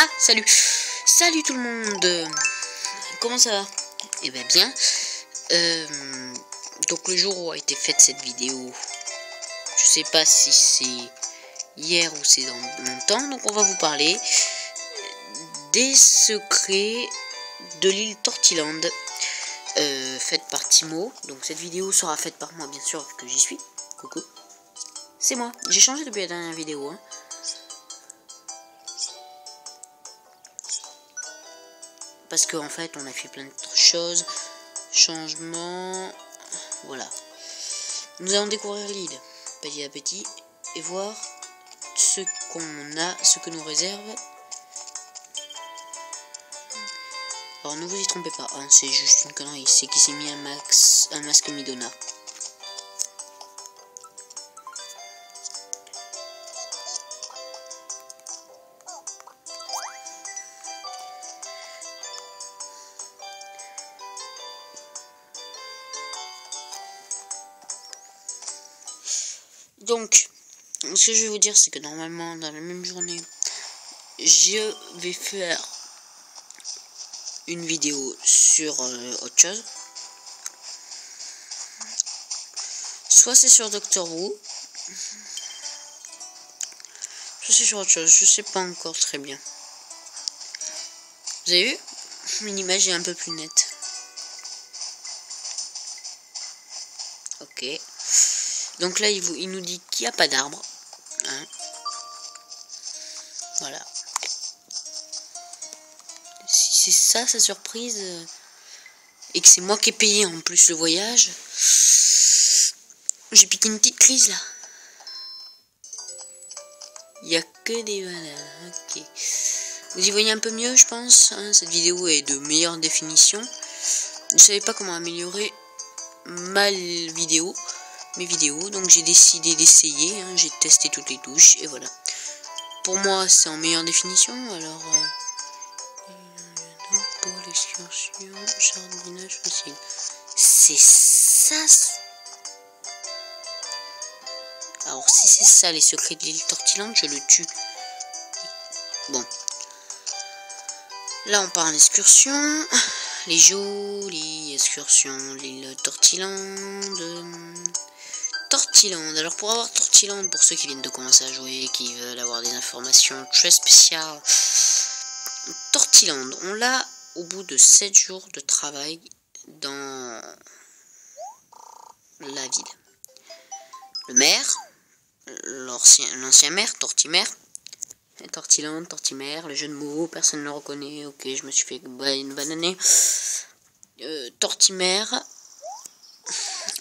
Ah, salut. Salut tout le monde. Comment ça va? Eh ben bien. Donc le jour où a été faite cette vidéo, je sais pas si c'est hier ou c'est dans longtemps. Donc on va vous parler des secrets de l'île Tortiland, faite par Timo. Donc cette vidéo sera faite par moi, bien sûr, vu que j'y suis. Coucou. C'est moi. J'ai changé depuis la dernière vidéo, hein. Parce qu'en fait, on a fait plein de choses. Changements. Voilà. Nous allons découvrir l'île petit à petit et voir ce qu'on a, ce que nous réserve. Alors ne vous y trompez pas, hein, c'est juste une connerie. C'est qui s'est mis un masque Midona. Donc, ce que je vais vous dire, c'est que normalement, dans la même journée, je vais faire une vidéo sur autre chose. Soit c'est sur Doctor Who, soit c'est sur autre chose. Je sais pas encore très bien. Vous avez vu? Une image est un peu plus nette. Ok. Donc là, il nous dit qu'il n'y a pas d'arbre. Hein. Voilà. Si c'est ça sa surprise, et que c'est moi qui ai payé en plus le voyage, j'ai piqué une petite crise là. Il n'y a que des bananes. Ok. Vous y voyez un peu mieux, je pense. Hein. Cette vidéo est de meilleure définition. Je ne savais pas comment améliorer mes vidéos, donc j'ai décidé d'essayer, hein. J'ai testé toutes les touches et voilà. Pour moi c'est en meilleure définition. Alors pour l'excursion, jardinage facile, c'est ça. Alors si c'est ça les secrets de l'île Tortiland, je le tue. Bon, là on part en excursion. Les jolies excursions, l'île Tortiland. Alors pour avoir Tortiland, pour ceux qui viennent de commencer à jouer, qui veulent avoir des informations très spéciales, Tortiland, on l'a au bout de 7 jours de travail dans la ville. Le maire, l'ancien maire, Tortimer, Tortiland, Tortimer, le jeu de mots, personne ne le reconnaît, ok, je me suis fait une bananée. Tortimer,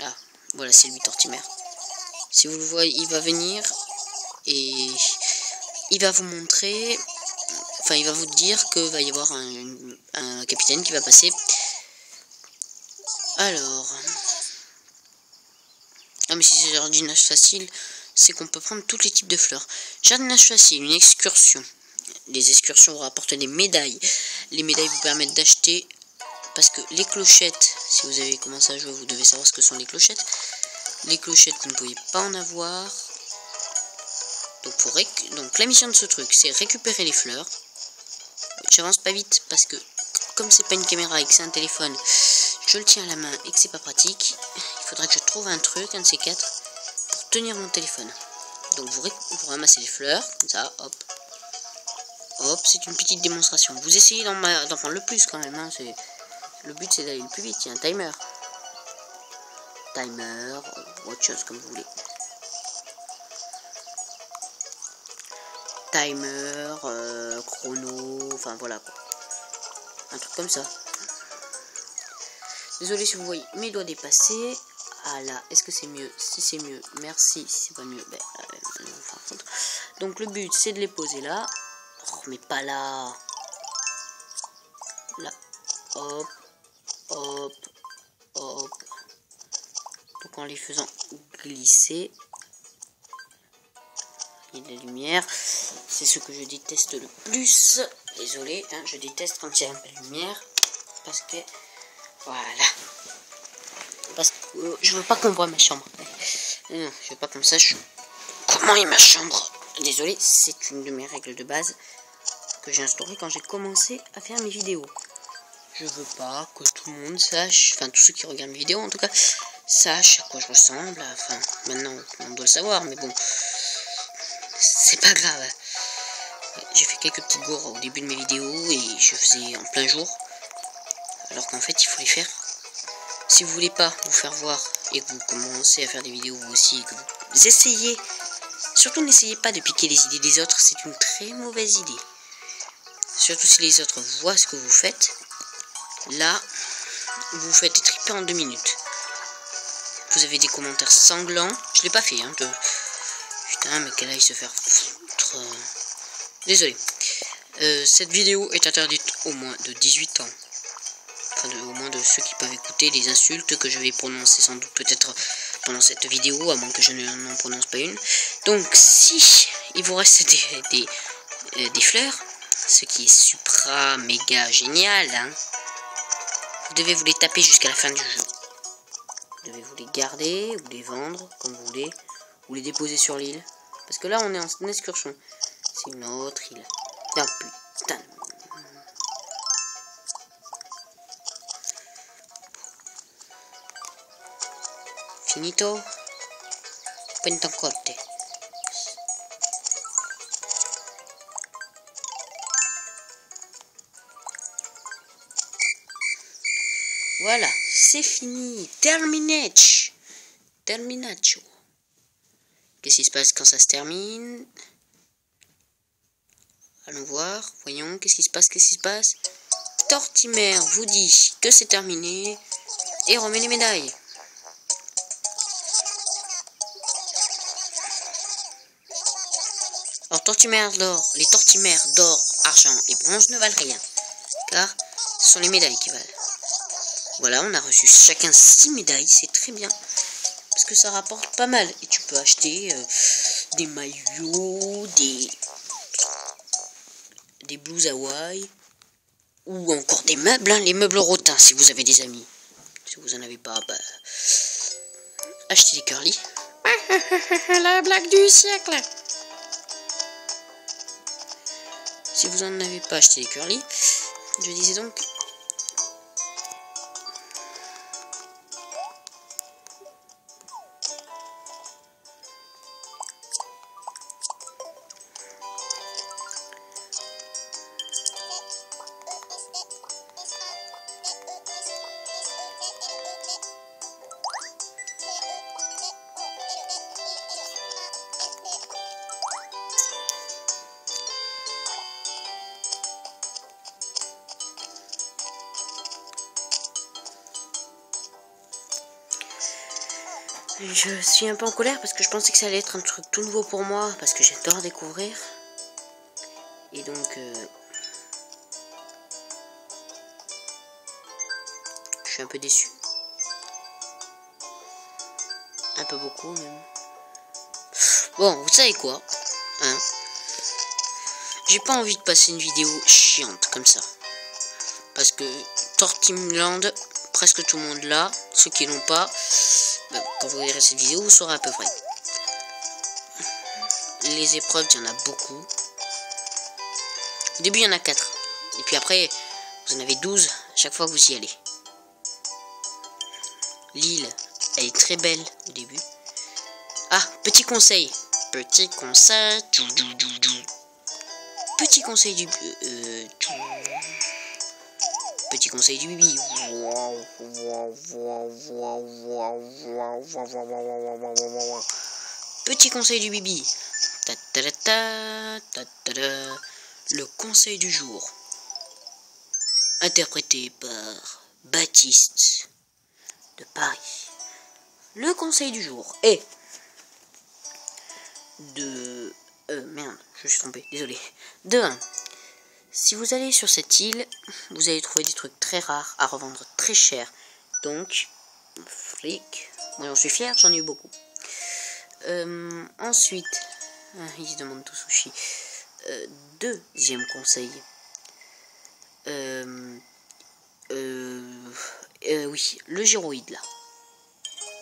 ah, voilà, c'est lui Tortimer. Si vous le voyez, il va venir et il va vous montrer, enfin il va vous dire que va y avoir un capitaine qui va passer. Alors, ah mais si c'est jardinage facile, c'est qu'on peut prendre tous les types de fleurs. Jardinage facile, une excursion. Les excursions vous rapportent des médailles. Les médailles vous permettent d'acheter, parce que les clochettes, si vous avez commencé à jouer, vous devez savoir ce que sont les clochettes. Les clochettes, vous ne pouvez pas en avoir. Donc la mission de ce truc, c'est récupérer les fleurs. J'avance pas vite, parce que comme c'est pas une caméra et que c'est un téléphone, je le tiens à la main et que c'est pas pratique. Il faudrait que je trouve un truc, un de ces quatre, pour tenir mon téléphone. Donc vous ramassez les fleurs, comme ça, hop. Hop, c'est une petite démonstration. Vous essayez d'en prendre le plus quand même, hein. Le but c'est d'aller le plus vite, il y a un timer. Autre chose comme vous voulez. Timer, chrono, enfin voilà quoi. Un truc comme ça. Désolé si vous voyez mes doigts dépasser. Ah là, est-ce que c'est mieux? Si c'est mieux, merci. Si c'est pas mieux, ben, donc le but c'est de les poser là. Oh, mais pas là. Là. Hop. Hop. Hop. Donc en les faisant glisser. Il y a de la lumière. C'est ce que je déteste le plus. Désolé, hein, je déteste quand il y a un peu de lumière. Parce que... Voilà. Parce que je veux pas qu'on voit ma chambre. Non, je veux pas qu'on sache comment est ma chambre. Désolé, c'est une de mes règles de base. que j'ai instauré quand j'ai commencé à faire mes vidéos. Je veux pas que tout le monde sache, enfin tous ceux qui regardent mes vidéos en tout cas, sachent à quoi je ressemble. Enfin, maintenant on doit le savoir, mais bon, c'est pas grave. J'ai fait quelques petites gourres au début de mes vidéos et je faisais en plein jour. Alors qu'en fait, il faut les faire. Si vous voulez pas vous faire voir et que vous commencez à faire des vidéos vous aussi et que vous essayez, surtout n'essayez pas de piquer les idées des autres, c'est une très mauvaise idée. Surtout si les autres voient ce que vous faites, là, vous vous faites étriper en 2 minutes. Vous avez des commentaires sanglants. Je l'ai pas fait, hein. Putain, mais qu'elle aille se faire foutre. Désolé. Cette vidéo est interdite au moins de 18 ans. Enfin, au moins de ceux qui peuvent écouter les insultes que je vais prononcer sans doute peut-être pendant cette vidéo, à moins que je n'en prononce pas une. Donc, si il vous reste des fleurs, ce qui est supra méga génial, hein, vous devez vous les taper jusqu'à la fin du jeu. Vous devez vous les garder, ou les vendre, comme vous voulez, ou les déposer sur l'île. Parce que là, on est en excursion. C'est une autre île. Ah, putain. Finito. Pentancote. Voilà, c'est fini. Terminatio. Qu'est-ce qui se passe quand ça se termine? Allons voir. Voyons, qu'est-ce qui se passe? Tortimer vous dit que c'est terminé et remet les médailles. Alors, les tortimères d'or, argent et bronze ne valent rien, car ce sont les médailles qui valent. Voilà, on a reçu chacun 6 médailles, c'est très bien, parce que ça rapporte pas mal. Et tu peux acheter des maillots, des blouses Hawaï, ou encore des meubles, hein, les meubles rotins, si vous avez des amis. Si vous en avez pas, bah, achetez des curly. La blague du siècle. Si vous en avez pas, achetez des curly. Je disais donc... Je suis un peu en colère parce que je pensais que ça allait être un truc tout nouveau pour moi, parce que j'adore découvrir. Et donc, je suis un peu déçu. Un peu beaucoup même. Bon, vous savez quoi, hein? J'ai pas envie de passer une vidéo chiante comme ça. Parce que Tortimland, presque tout le monde l'a. Ceux qui l'ont pas, bah, quand vous verrez cette vidéo, vous saurez à peu près. Les épreuves, il y en a beaucoup. Au début, il y en a 4. Et puis après, vous en avez 12 à chaque fois que vous y allez. L'île, elle est très belle au début. Ah, petit conseil. Petit conseil. Petit conseil du... Petit conseil du bibi. Petit conseil du bibi. Le conseil du jour. Interprété par Baptiste de Paris. Le conseil du jour est de... merde, je me suis trompé, désolé. De 1. Si vous allez sur cette île, vous allez trouver des trucs très rares à revendre très cher. Donc, fric. Moi j'en suis fier, j'en ai eu beaucoup. Ensuite, ils se demandent tout sushi. Deuxième conseil. Oui, le gyroïde là.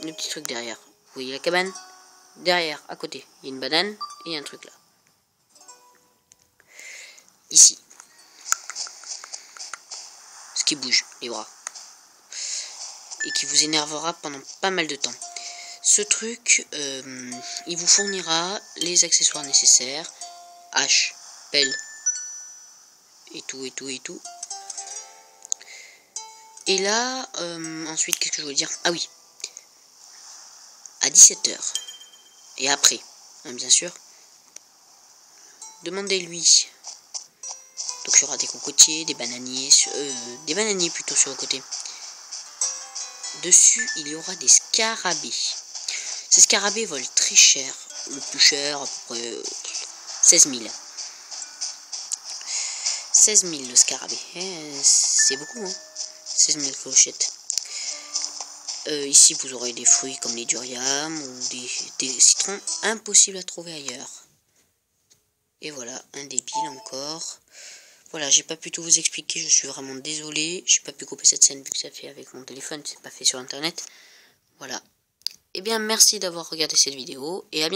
Le petit truc derrière. Vous voyez la cabane? Derrière, à côté, il y a une banane et un truc là. Ici. qui bouge, les bras. Et qui vous énervera pendant pas mal de temps. Ce truc, il vous fournira les accessoires nécessaires. Hache, pelle, et tout. Et là, ensuite, qu'est-ce que je voulais dire? Ah oui, à 17 h. Et après, hein, bien sûr, demandez-lui. Donc il y aura des cocotiers, des bananiers plutôt sur le côté. Dessus, il y aura des scarabées. Ces scarabées volent très cher. Le plus cher, à peu près 16 000. 16 000 le scarabée. C'est beaucoup, hein. 16 000 clochettes. Ici, vous aurez des fruits comme les durians ou des citrons impossibles à trouver ailleurs. Et voilà, un débile encore. Voilà, j'ai pas pu tout vous expliquer, je suis vraiment désolé. J'ai pas pu couper cette scène vu que ça fait avec mon téléphone, c'est pas fait sur internet. Voilà. Eh bien, merci d'avoir regardé cette vidéo et à bientôt.